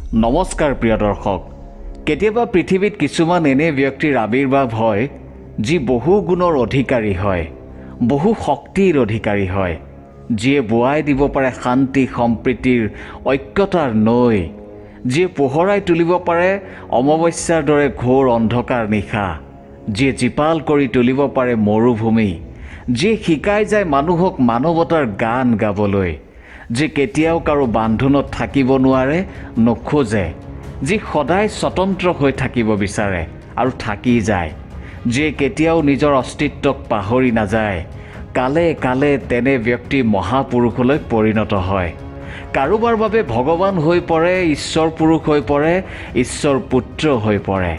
নমস্কাৰ প্ৰিয় দৰ্শক। কেতিয়াবা পৃথিৱীত কিছুমান এনে ব্যক্তিৰ আৱিৰ্ভাৱ হয় যি বহু গুণৰ অধিকাৰী হয়, বহু শক্তিৰ অধিকাৰী হয়, যিয়ে বোৱাই দিব পাৰে শান্তি সম্প্ৰীতিৰ ঐক্যতাৰ নৈ, যিয়ে পোহৰাই তুলিব পাৰে অমাৱস্যাৰ দৰে ঘোৰ অন্ধকাৰ নিশা, যিয়ে জীপাল কৰি তুলিব পাৰে মৰুভূমি, যিয়ে শিকাই যায় মানুহক মানৱতাৰ গান গাবলৈ, যি কেতিয়াও কাৰো বান্ধোনত থাকিব নোৱাৰে, নোখোজে, যি সদায় স্বতন্ত্ৰ হৈ থাকিব বিচাৰে আৰু থাকি যায়, যিয়ে কেতিয়াও নিজৰ অস্তিত্বক পাহৰি নাযায়। কালে কালে তেনে ব্যক্তি মহাপুৰুষলৈ পৰিণত হয়। কাৰোবাৰ বাবে ভগৱান হৈ পৰে, ঈশ্বৰ পুৰুষ হৈ পৰে, ঈশ্বৰ পুত্ৰ হৈ পৰে।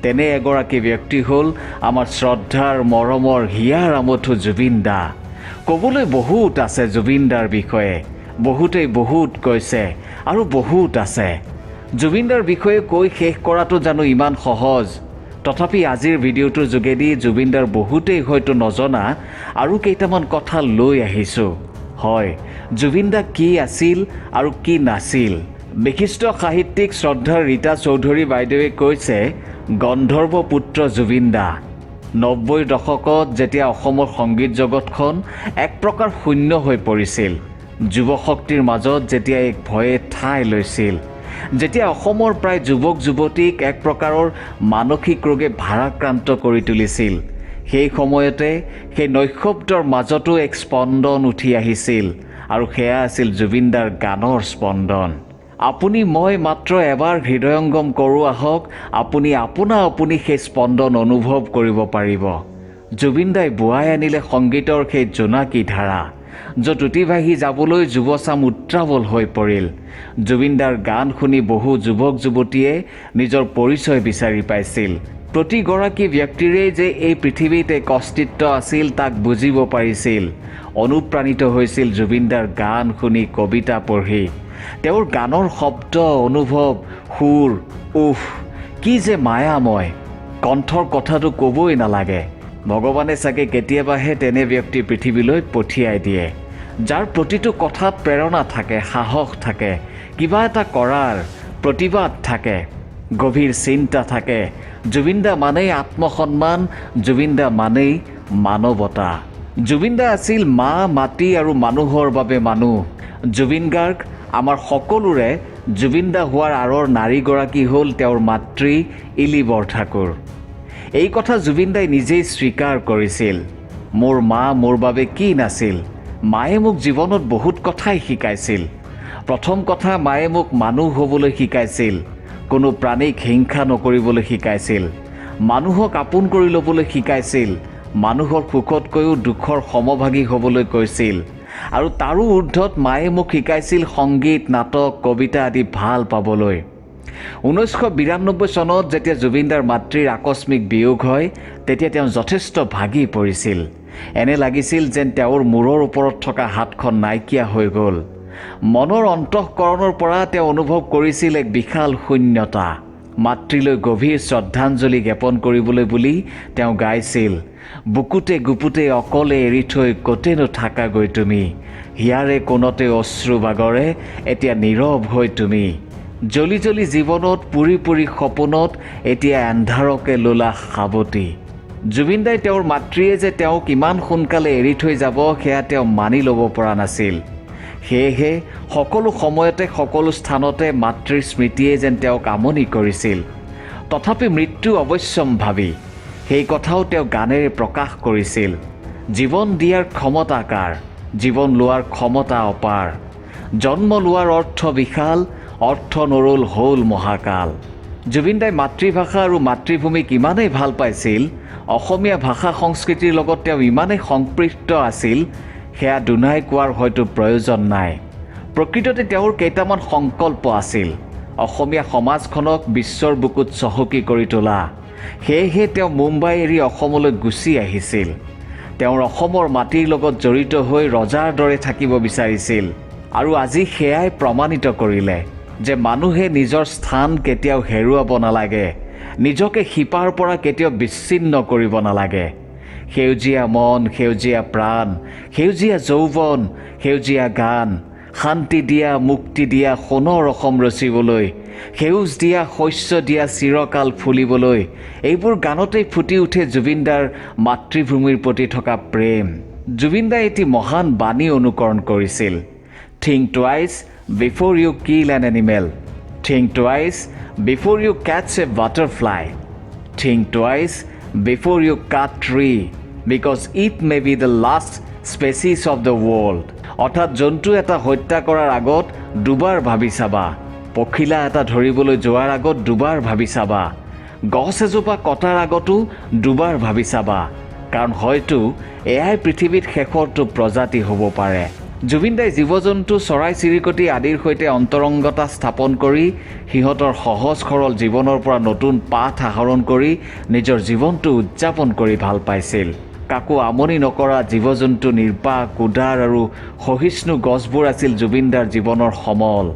তেনে এগৰাকী ব্যক্তি হ'ল আমাৰ শ্ৰদ্ধাৰ মৰমৰ হিয়াৰ আমঠু জুবিন দা। ক'বলৈ বহুত আছে জুবিন দাৰ বিষয়ে, বহুতেই বহুত কৈছে আৰু বহুত আছে। জুবিন দাৰ বিষয়ে কৈ শেষ কৰাটো জানো ইমান সহজ? তথাপি আজিৰ ভিডিঅ'টোৰ যোগেদি জুবিন দাৰ বহুতেই হয়তো নজনা আৰু কেইটামান কথা লৈ আহিছোঁ। হয়, জুবিন দা কি আছিল আৰু কি নাছিল। বিশিষ্ট সাহিত্যিক শ্ৰদ্ধাৰ ৰীতা চৌধুৰী বাইদেৱে কৈছে, গন্ধৰ্ব পুত্ৰ জুবিন দা। ৯০ৰ দশকত যেতিয়া অসমৰ সংগীত জগতখন এক প্ৰকাৰ শূন্য হৈ পৰিছিল, যুৱশক্তিৰ মাজত যেতিয়া এক ভয়ে ঠাই লৈছিল, যেতিয়া অসমৰ প্ৰায় যুৱক যুৱতীক এক প্ৰকাৰৰ মানসিক ৰোগে ভাৰাক্ৰান্ত কৰি তুলিছিল, সেই সময়তে সেই নৈশব্দৰ মাজতো এক স্পন্দন উঠি আহিছিল আৰু সেয়া আছিল জুবিন দাৰ গানৰ স্পন্দন। আপুনি মই মাত্ৰ এবাৰ হৃদয়ংগম কৰোঁ আহক, আপুনি আপুনি সেই স্পন্দন অনুভৱ কৰিব পাৰিব। জুবিন দাই বোৱাই আনিলে সংগীতৰ সেই জোনাকী ধাৰা, য'ত উটি যাবলৈ যুৱচাম উত্ৰাৱল হৈ পৰিল। জুবিন দাৰ গান শুনি বহু যুৱক যুৱতীয়ে নিজৰ পৰিচয় বিচাৰি পাইছিল। প্ৰতিগৰাকী ব্যক্তিৰেই যে এই পৃথিৱীত এক অস্তিত্ব আছিল তাক বুজিব পাৰিছিল। অনুপ্ৰাণিত হৈছিল জুবিন দাৰ গান শুনি, কবিতা পঢ়ি। তেওঁৰ গানৰ শব্দ, অনুভৱ, সুৰ, উফ, কি যে মায়াময়। কণ্ঠৰ কথাটো ক'বই নালাগে। ভগৱানে চাগে কেতিয়াবাহে তেনে ব্যক্তি পৃথিৱীলৈ পঠিয়াই দিয়ে, যাৰ প্ৰতিটো কথাত প্ৰেৰণা থাকে, সাহস থাকে, কিবা এটা কৰাৰ প্ৰতিবাদ থাকে, গভীৰ চিন্তা থাকে। জুবিন দা মানেই আত্মসন্মান, জুবিন দা মানেই মানৱতা। জুবিন দা আছিল মা, মাটি আৰু মানুহৰ বাবে মানুহ। জুবিন গাৰ্গ আমাৰ সকলোৰে। জুবিন দা হোৱাৰ আঁৰৰ নাৰীগৰাকী হ'ল তেওঁৰ মাতৃ ইলি বৰঠাকুৰ। এই কথা জুবিন দাই নিজেই স্বীকাৰ কৰিছিল। মোৰ মা মোৰ বাবে কি নাছিল। মায়ে মোক জীৱনত বহুত কথাই শিকাইছিল। প্ৰথম কথা, মায়ে মোক মানুহ হ'বলৈ শিকাইছিল, কোনো প্ৰাণীক হিংসা নকৰিবলৈ শিকাইছিল, মানুহক আপোন কৰি ল'বলৈ শিকাইছিল, মানুহৰ সুখতকৈও দুখৰ সমভাগী হ'বলৈ কৈছিল। আৰু তাৰো ঊৰ্ধত মায়ে মোক শিকাইছিল সংগীত, নাটক, কবিতা আদি ভাল পাবলৈ। 1992 চনত যেতিয়া জুবিন দাৰ মাতৃৰ আকস্মিক বিয়োগ হয়, তেতিয়া তেওঁ যথেষ্ট ভাগি পৰিছিল। এনে লাগিছিল যেন তেওঁৰ মূৰৰ ওপৰত থকা হাতখন নাইকিয়া হৈ গ'ল। মনৰ অন্তঃকৰণৰ পৰা তেওঁ অনুভৱ কৰিছিল এক বিশাল শূন্যতা। মাতৃলৈ গভীৰ শ্ৰদ্ধাঞ্জলি জ্ঞাপন কৰিবলৈ বুলি তেওঁ গাইছিল, বুকুতে গুপুতে অকলে এৰি থৈ ক'তেনো থাকাগৈ তুমি, হিয়াৰে কোণতে অশ্ৰু বাগৰে এতিয়া নীৰৱ হৈ তুমি, জ্বলি জ্বলি জীৱনত, পুৰি পুৰি সপোনত, এতিয়া এন্ধাৰকে লোলা সাৱটি। জুবিন দাই তেওঁৰ মাতৃয়ে যে তেওঁক ইমান সোনকালে এৰি থৈ যাব সেয়া তেওঁ মানি ল'ব পৰা নাছিল। সেয়েহে সকলো সময়তে, সকলো স্থানতে মাতৃৰ স্মৃতিয়ে যেন তেওঁক আমনি কৰিছিল। তথাপি মৃত্যু অৱশ্যম্ভাৱী, সেই কথাও তেওঁ গানেৰে প্ৰকাশ কৰিছিল। জীৱন দিয়াৰ ক্ষমতা কাৰ, জীৱন লোৱাৰ ক্ষমতা অপাৰ। জন্ম লোৱাৰ অৰ্থ বিশাল, অৰ্থ নৰল হ'ল মহাকাল। জুবিন দাই মাতৃভাষা আৰু মাতৃভূমিক ইমানেই ভাল পাইছিল, অসমীয়া ভাষা সংস্কৃতিৰ লগত তেওঁ ইমানেই সম্পৃক্ত আছিল, সেয়া দুনাই কোৱাৰ হয়তো প্ৰয়োজন নাই। প্ৰকৃততে তেওঁৰ কেইটামান সংকল্প আছিল, অসমীয়া সমাজখনক বিশ্বৰ বুকুত চহকী কৰি তোলা। সেয়েহে তেওঁ মুম্বাই এৰি অসমলৈ গুচি আহিছিল। তেওঁৰ অসমৰ মাটিৰ লগত জড়িত হৈ ৰজাৰ দৰে থাকিব বিচাৰিছিল। আৰু আজি সেয়াই প্ৰমাণিত কৰিলে যে মানুহে নিজৰ স্থান কেতিয়াও হেৰুৱাব নালাগে, নিজকে শিপাৰ পৰা কেতিয়াও বিচ্ছিন্ন কৰিব নালাগে। সেউজীয়া মন, সেউজীয়া প্ৰাণ, সেউজীয়া যৌৱন, সেউজীয়া গান, শান্তি দিয়া, মুক্তি দিয়া, সোণৰ অসম ৰচিবলৈ, সেউজ দিয়া, শস্য দিয়া, চিৰকাল ফুলিবলৈ, এইবোৰ গানতেই ফুটি উঠে জুবিনদাৰ মাতৃভূমিৰ প্ৰতি থকা প্ৰেম। জুবিনদাই এটি মহান বাণী অনুকৰণ কৰিছিল। Think twice before you kill an animal, think twice before you catch a butterfly, think twice before you cut tree, because it may be the last species of the world. অৰ্থাৎ জন্তু এটা হত্যা কৰাৰ আগত দুবাৰ ভাবি চাবা, পখিলা এটা ধৰিবলৈ যোৱাৰ আগত দুবাৰ ভাবি চাবা, গছ এজোপা কটাৰ আগতো দুবাৰ ভাবি চাবা, কাৰণ হয়তো এয়াই পৃথিৱীত শেষৰটো প্ৰজাতি হ'ব পাৰে। জুবিনদাই জীৱ জন্তু, চৰাই চিৰিকটি আদিৰ সৈতে অন্তৰংগতা স্থাপন কৰি সিহঁতৰ সহজ সৰল জীৱনৰ পৰা নতুন পাঠ আহৰণ কৰি নিজৰ জীৱনটো উদযাপন কৰি ভাল পাইছিল। কাকো আমনি নকৰা জীৱ জন্তু, নিৰ্বাক, উদাৰ আৰু সহিষ্ণু গছবোৰ আছিল জুবিনদাৰ জীৱনৰ সমল।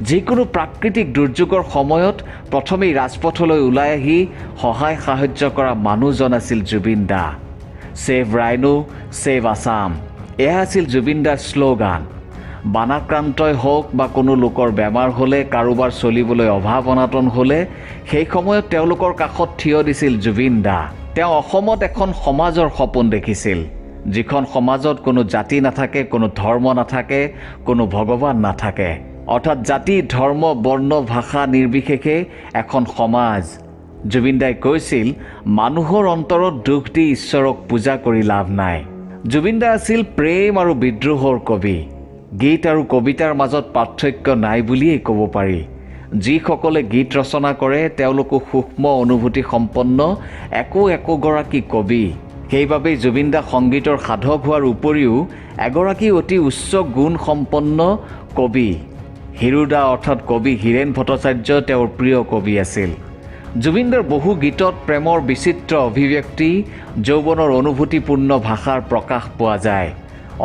যিকোনো প্ৰাকৃতিক দুৰ্যোগৰ সময়ত প্ৰথমেই ৰাজপথলৈ ওলাই আহি সহায় সাহায্য কৰা মানুহজন আছিল জুবিন দা। ছেভ ৰাইনো, ছেভ আছাম, এয়া আছিল জুবিনদাৰ শ্লোগান। বানাক্ৰান্তই হওক বা কোনো লোকৰ বেমাৰ হ'লে, কাৰোবাৰ চলিবলৈ অভাৱ অনাটন হ'লে সেই সময়ত তেওঁলোকৰ কাষত থিয় দিছিল জুবিন দা। তেওঁ অসমত এখন সমাজৰ সপোন দেখিছিল, যিখন সমাজত কোনো জাতি নাথাকে, কোনো ধৰ্ম নাথাকে, কোনো ভগৱান নাথাকে। অৰ্থাৎ জাতি, ধৰ্ম, বৰ্ণ, ভাষা নিৰ্বিশেষে এখন সমাজ। জুবিনদাই কৈছিল, মানুহৰ অন্তৰত দুখ দি ঈশ্বৰক পূজা কৰি লাভ নাই। জুবিনদা আছিল প্ৰেম আৰু বিদ্ৰোহৰ কবি। গীত আৰু কবিতাৰ মাজত পাৰ্থক্য নাই বুলিয়েই ক'ব পাৰি। যিসকলে গীত ৰচনা কৰে তেওঁলোকো সূক্ষ্ম অনুভূতি সম্পন্ন একোগৰাকী কবি। সেইবাবেই জুবিনদা সংগীতৰ সাধক হোৱাৰ উপৰিও এগৰাকী অতি উচ্চ গুণ সম্পন্ন কবি। হিৰুদা অৰ্থাৎ কবি হীৰেণ ভট্টাচাৰ্য তেওঁৰ প্ৰিয় কবি আছিল। জুবিনদাৰ বহু গীতত প্ৰেমৰ বিচিত্ৰ অভিব্যক্তি, যৌৱনৰ অনুভূতিপূৰ্ণ ভাষাৰ প্ৰকাশ পোৱা যায়।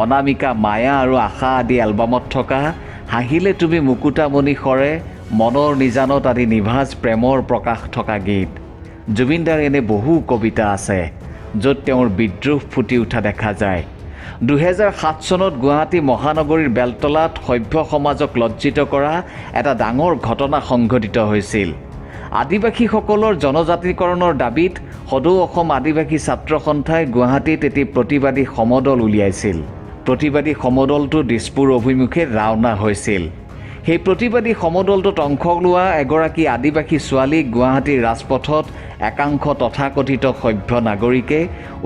অনামিকা, মায়া আৰু আশা আদি এলবামত থকা হাঁহিলে তুমি মুকুতামণি সৰে, মনৰ নিজানত আদি নিভাঁজ প্ৰেমৰ প্ৰকাশ থকা গীত। জুবিনদাৰ এনে বহু কবিতা আছে য'ত তেওঁৰ বিদ্ৰোহ ফুটি উঠা দেখা যায়। 2007 চনত গুৱাহাটী মহানগৰীৰ বেলতলাত সভ্য সমাজক লজ্জিত কৰা এটা ডাঙৰ ঘটনা সংঘটিত হৈছিল। আদিবাসীসকলৰ জনজাতিকৰণৰ দাবীত সদৌ অসম আদিবাসী ছাত্ৰ সন্থাই গুৱাহাটীত এটি প্ৰতিবাদী সমদল উলিয়াইছিল। প্ৰতিবাদী সমদলটো দিছপুৰ অভিমুখে ৰাওনা হৈছিল। সেই প্ৰতিবাদী সমদলটোত অংশ লোৱা এগৰাকী আদিবাসী ছোৱালীক গুৱাহাটীৰ ৰাজপথত একাংশ তথাকথিত সভ্য নাগৰিকে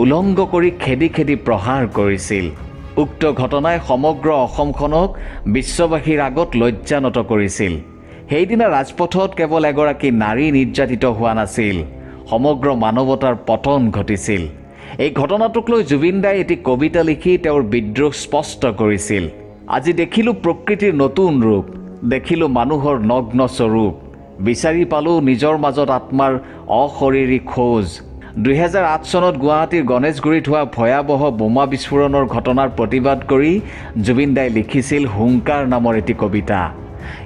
উলংগ কৰি খেদি খেদি প্ৰহাৰ কৰিছিল। উক্ত ঘটনাই সমগ্ৰ অসমখনক বিশ্ববাসীৰ আগত লজ্জানত কৰিছিল। সেইদিনা ৰাজপথত কেৱল এগৰাকী নাৰী নিৰ্যাতিত হোৱা নাছিল, সমগ্ৰ মানৱতাৰ পতন ঘটিছিল। এই ঘটনাটোক লৈ জুবিনদাই এটি কবিতা লিখি তেওঁৰ বিদ্ৰোহ স্পষ্ট কৰিছিল। আজি দেখিলোঁ প্ৰকৃতিৰ নতুন ৰূপ, দেখিলোঁ মানুহৰ নগ্ন স্বৰূপ, বিচাৰি পালোঁ নিজৰ মাজত আত্মাৰ অশৰীৰী খোজ। 2008 চনত গুৱাহাটীৰ গণেশগুৰিত হোৱা ভয়াৱহ বোমা বিস্ফোৰণৰ ঘটনাৰ প্ৰতিবাদ কৰি জুবিনদাই লিখিছিল হুংকাৰ নামৰ এটি কবিতা।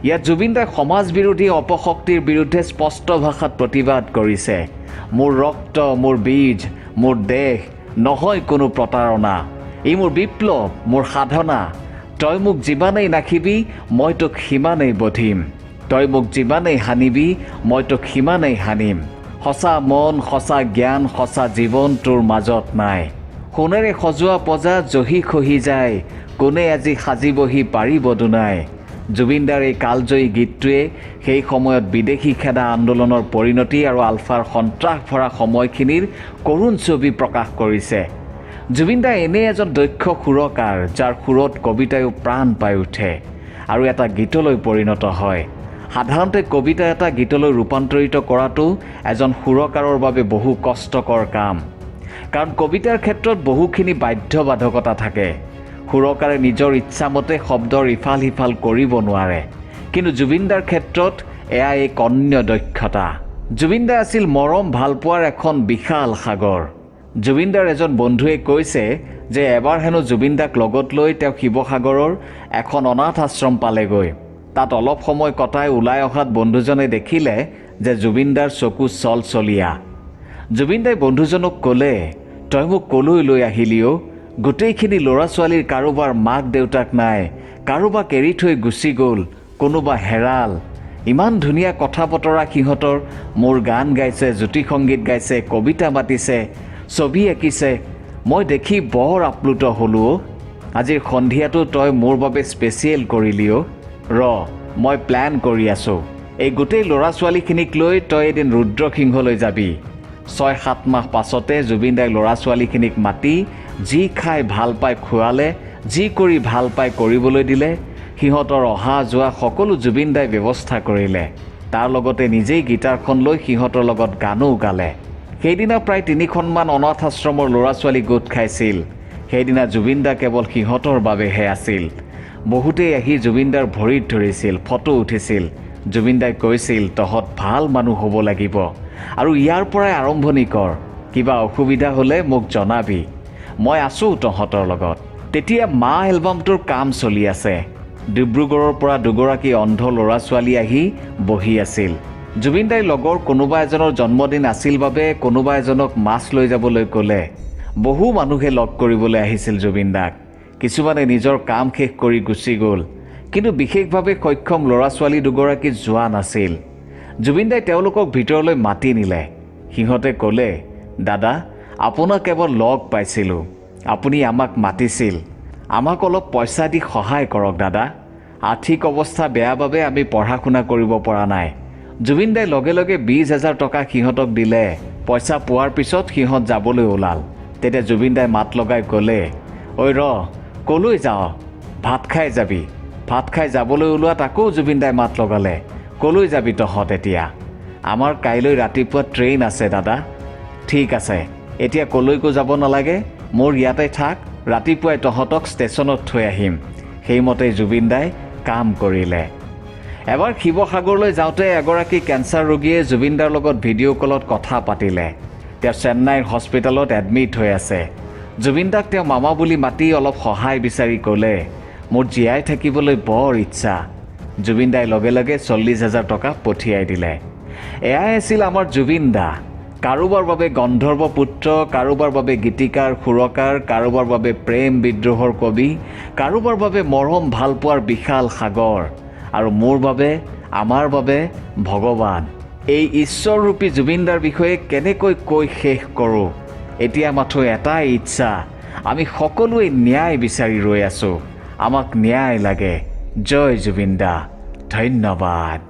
ইয়াত জুবিনদাই সমাজ বিৰোধী অপশক্তিৰ বিৰুদ্ধে স্পষ্ট ভাষাত প্ৰতিবাদ কৰিছে। মোৰ ৰক্ত, মোৰ বীজ, মোৰ দেশ, নহয় কোনো প্ৰতাৰণা, ই মোৰ বিপ্লৱ, মোৰ সাধনা। তই মোক যিমানেই নাখিবি মই তোক সিমানেই বধিম, তই মোক যিমানেই হানিবি মই তোক সিমানেই হানিম। সঁচা মন, সঁচা জ্ঞান, সঁচা জীৱন তোৰ মাজত নাই। সোণেৰে সজোৱা পজা জহি খহি যায়, কোনে আজি সাজিবহি পাৰিব দুনাই। জুবিনদাৰ এই কালজয়ী গীতটোৱে সেই সময়ত বিদেশী খেদা আন্দোলনৰ পৰিণতি আৰু আলফাৰ সন্ত্ৰাস ভৰা সময়খিনিৰ কৰুণ ছবি প্ৰকাশ কৰিছে। জুবিনদা এনে এজন দক্ষ সুৰকাৰ যাৰ সুৰত কবিতায়ো প্ৰাণ পাই উঠে আৰু এটা গীতলৈ পৰিণত হয়। সাধাৰণতে কবিতা এটা গীতলৈ ৰূপান্তৰিত কৰাটো এজন সুৰকাৰৰ বাবে বহু কষ্টকৰ কাম, কাৰণ কবিতাৰ ক্ষেত্ৰত বহুখিনি বাধ্যবাধকতা থাকে। সুৰকাৰে নিজৰ ইচ্ছামতে শব্দৰ ইফাল সিফাল কৰিব নোৱাৰে, কিন্তু জুবিনদাৰ ক্ষেত্ৰত এয়া এক অন্য দক্ষতা। জুবিনদা আছিল মৰম ভালপোৱাৰ এখন বিশাল সাগৰ। জুবিনদাৰ এজন বন্ধুৱে কৈছে যে এবাৰ হেনো জুবিনদাক লগত লৈ তেওঁ শিৱসাগৰৰ এখন অনাথ আশ্ৰম পালেগৈ। তাত অলপ সময় কটাই ওলাই অহাত বন্ধুজনে দেখিলে যে জুবিনদাৰ চকু চলচলীয়া। জুবিনদাই বন্ধুজনক ক'লে, তই মোক ক'লৈ লৈ আহিলি অ'? গোটেইখিনি ল'ৰা ছোৱালীৰ কাৰোবাৰ মাক দেউতাক নাই, কাৰোবাক এৰি থৈ গুচি গ'ল, কোনোবা হেৰাল। ইমান ধুনীয়া কথা বতৰা সিহঁতৰ। মোৰ গান গাইছে, জ্যোতি সংগীত গাইছে, কবিতা মাতিছে, ছবি আঁকিছে। মই দেখি বৰ আপ্লুত হ'লোঁ। আজিৰ সন্ধিয়াটো তই মোৰ বাবে স্পেচিয়েল কৰিলি অ'। মই প্লেন কৰি আছোঁ। এই গোটেই ল'ৰা ছোৱালীখিনিক লৈ তই এদিন ৰুদ্ৰসিংহলৈ যাবি। 6-7 মাহ পাছতে জুবিন দাই ল'ৰা ছোৱালীখিনিক মাতি যি খাই ভাল পাই খোৱালে, যি কৰি ভাল পাই কৰিবলৈ দিলে। সিহঁতৰ অহা যোৱা সকলো জুবিন দাই ব্যৱস্থা কৰিলে। তাৰ লগতে নিজেই গীটাৰখন লৈ সিহঁতৰ লগত গানো গালে। সেইদিনা প্ৰায় 3খনমান অনাথ আশ্ৰমৰ ল'ৰা ছোৱালী গোট খাইছিল। সেইদিনা জুবিন দা কেৱল সিহঁতৰ বাবেহে আছিল। বহুতেই আহি জুবিন দাৰ ভৰিত ধৰিছিল, ফটো উঠিছিল। জুবিন দাই কৈছিল, তহঁত ভাল মানুহ হ'ব লাগিব আৰু ইয়াৰ পৰাই আৰম্ভণি কৰ। কিবা অসুবিধা হ'লে মোক জনাবি, মই আছোঁ তহঁতৰ লগত। তেতিয়া মা এলবামটোৰ কাম চলি আছে। ডিব্ৰুগড়ৰ পৰা দুগৰাকী অন্ধ ল'ৰা ছোৱালী আহি বহি আছিল। জুবিন দাইৰ লগৰ কোনোবা এজনৰ জন্মদিন আছিল বাবে কোনোবা এজনক মাছ লৈ যাবলৈ ক'লে। বহু মানুহে লগ কৰিবলৈ আহিছিল জুবিন দাক। কিছুমানে নিজৰ কাম শেষ কৰি গুচি গ'ল, কিন্তু বিশেষভাৱে সক্ষম ল'ৰা ছোৱালী দুগৰাকী যোৱা নাছিল। জুবিন দাই তেওঁলোকক ভিতৰলৈ মাতি নিলে। সিহঁতে ক'লে, দাদা, আপোনাক কেৱল লগ পাইছিলোঁ, আপুনি আমাক মাতিছিল। আমাক অলপ পইচা দি সহায় কৰক দাদা। আৰ্থিক অৱস্থা বেয়া বাবে আমি পঢ়া শুনা কৰিব পৰা নাই। জুবিন দাই লগে লগে 20,000 টকা সিহঁতক দিলে। পইচা পোৱাৰ পিছত সিহঁত যাবলৈ ওলাল। তেতিয়া জুবিন দাই মাত লগাই ক'লে, ঐ ক'লৈ যাওঁ? ভাত খাই যাবি। ভাত খাই যাবলৈ ওলোৱাত আকৌ জুবিন দাই মাত লগালে, ক'লৈ যাবি তহঁত এতিয়া? আমাৰ কাইলৈ ৰাতিপুৱা ট্ৰেইন আছে দাদা। ঠিক আছে, এতিয়া ক'লৈকো যাব নালাগে, মোৰ ইয়াতে থাক, ৰাতিপুৱাই তহঁতক ষ্টেচনত থৈ আহিম। সেইমতে জুবিন দাই কাম কৰিলে। এবাৰ শিৱসাগৰলৈ যাওঁতে এগৰাকী কেঞ্চাৰ ৰোগীয়ে জুবিন দাৰ লগত ভিডিঅ' কলত কথা পাতিলে। তেওঁ চেন্নাইৰ হস্পিটেলত এডমিট হৈ আছে। জুবিন দাক তেওঁ মামা বুলি মাতি অলপ সহায় বিচাৰি ক'লে, মোৰ জীয়াই থাকিবলৈ বৰ ইচ্ছা। জুবিন দাই লগে লগে 40,000 টকা পঠিয়াই দিলে। এয়াই আছিল আমাৰ জুবিন দা। কাৰোবাৰ বাবে গন্ধৰ্ব পুত্ৰ, কাৰোবাৰ বাবে গীতিকাৰ সুৰকাৰ, কাৰোবাৰ বাবে প্ৰেম বিদ্ৰোহৰ কবি, কাৰোবাৰ বাবে মৰম ভালপোৱাৰ বিশাল সাগৰ, আৰু মোৰ বাবে, আমাৰ বাবে ভগৱান। এই ঈশ্বৰৰূপী জুবিন দাৰ বিষয়ে কেনেকৈ কৈ শেষ কৰোঁ? এতিয়া মাথো এটাই ইচ্ছা, আমি সকলোৱে ন্যায় বিচাৰি ৰৈ আছোঁ। আমাক ন্যায় লাগে। জয় জুবিন দা। ধন্যবাদ।